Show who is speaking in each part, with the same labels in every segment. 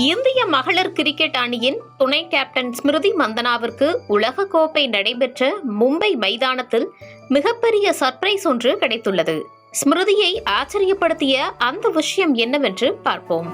Speaker 1: இந்திய மகளிர் கிரிக்கெட் அணியின் துணை கேப்டன் ஸ்மிருதி மந்தனாவிற்கு உலகக்கோப்பை நடைபெற்ற மும்பை மைதானத்தில் மிகப்பெரிய சர்ப்ரைஸ் ஒன்று கிடைத்துள்ளது. ஸ்மிருதியை ஆச்சரியப்படுத்திய அந்த விஷயம் என்னவென்று பார்ப்போம்.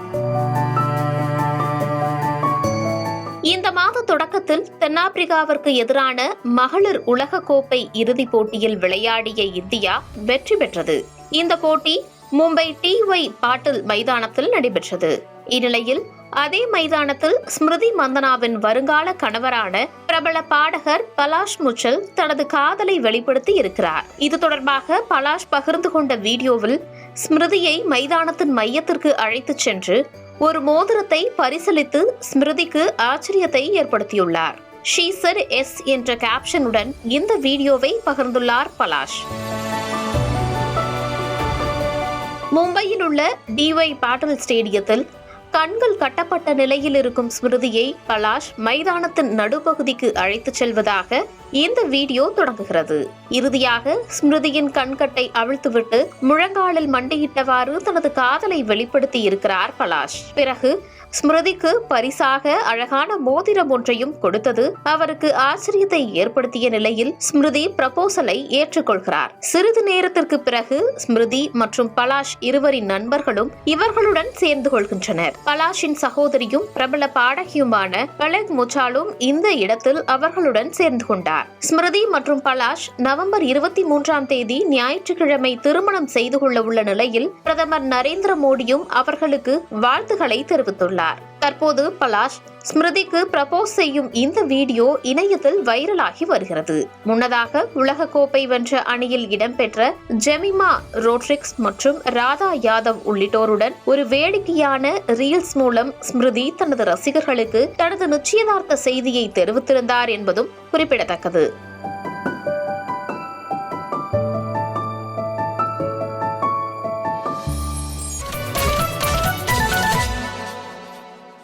Speaker 1: இந்த மாத தொடக்கத்தில் தென்னாப்பிரிக்காவிற்கு எதிரான மகளிர் உலகக்கோப்பை இறுதிப் போட்டியில் விளையாடிய இந்தியா வெற்றி பெற்றது. இந்த போட்டி மும்பை டி.ஒய். பாட்டில் மைதானத்தில் நடைபெற்றது. இந்நிலையில் அதே மைதானத்தில் ஸ்மிருதி மந்தனாவின் வருங்கால கணவரான பிரபல பாடகர் பலாஷ் முச்சல் தனது காதலை வெளிப்படுத்தி இருக்கிறார். இது தொடர்பாக பலாஷ் பகிர்ந்து கொண்ட வீடியோவில் ஸ்மிருதியை மைதானத்தின் மையத்திற்கு அழைத்துச் சென்று ஒரு மோதிரத்தை பரிசளித்து ஸ்மிருதிக்கு ஆச்சரியத்தை ஏற்படுத்தியுள்ளார். ஷீ செட் எஸ் என்ற கேப்ஷனுடன் இந்த வீடியோவை பகிர்ந்துள்ளார் பலாஷ். மும்பையில் உள்ள டி.ஒய். பாட்டில் ஸ்டேடியத்தில் கண்கள் கட்டப்பட்ட நிலையில் இருக்கும் ஸ்மிருதியை பலாஷ் மைதானத்தின் நடுப்பகுதிக்கு அழைத்துச் செல்வதாக இந்த வீடியோ தொடங்குகிறது. இறுதியாக ஸ்மிருதியின் கண்கட்டை அவிழ்த்துவிட்டு முழங்காலில் மண்டியிட்டவாறு தனது காதலை வெளிப்படுத்தி இருக்கிறார் பலாஷ். பிறகு ஸ்மிருதிக்கு பரிசாக அழகான மோதிரம் ஒன்றையும் கொடுத்தது அவருக்கு ஆச்சரியத்தை ஏற்படுத்திய நிலையில் ஸ்மிருதி ப்ரப்போசலை ஏற்றுக்கொள்கிறார். சிறிது நேரத்திற்கு பிறகு ஸ்மிருதி மற்றும் பலாஷ் இருவரின் நண்பர்களும் இவர்களுடன் சேர்ந்து கொள்கின்றனர். பலாஷின் சகோதரியும் பிரபல பாடகியுமான பலக் முச்சாலும் இந்த இடத்தில் அவர்களுடன் சேர்ந்து கொண்டார். ஸ்மிருதி மற்றும் பலாஷ் நவம்பர் 23ஆம் தேதி ஞாயிற்றுக்கிழமை திருமணம் செய்து கொள்ள உள்ள நிலையில் பிரதமர் நரேந்திர மோடியும் அவர்களுக்கு வாழ்த்துக்களை தெரிவித்துள்ளார். தற்போது பலாஷ் ஸ்மிருதிக்கு ப்ரப்போஸ் செய்யும் இந்த வீடியோ இணையத்தில் வைரலாகி வருகிறது. முன்னதாக உலகக்கோப்பை வென்ற அணியில் இடம்பெற்ற ஜெமிமா ரோட்ரிக்ஸ் மற்றும் ராதா யாதவ் உள்ளிட்டோருடன் ஒரு வேடிக்கையான ரீல்ஸ் மூலம் ஸ்மிருதி தனது ரசிகர்களுக்கு தனது நிச்சயதார்த்த செய்தியை தெரிவித்திருந்தார் என்பதும் குறிப்பிடத்தக்கது.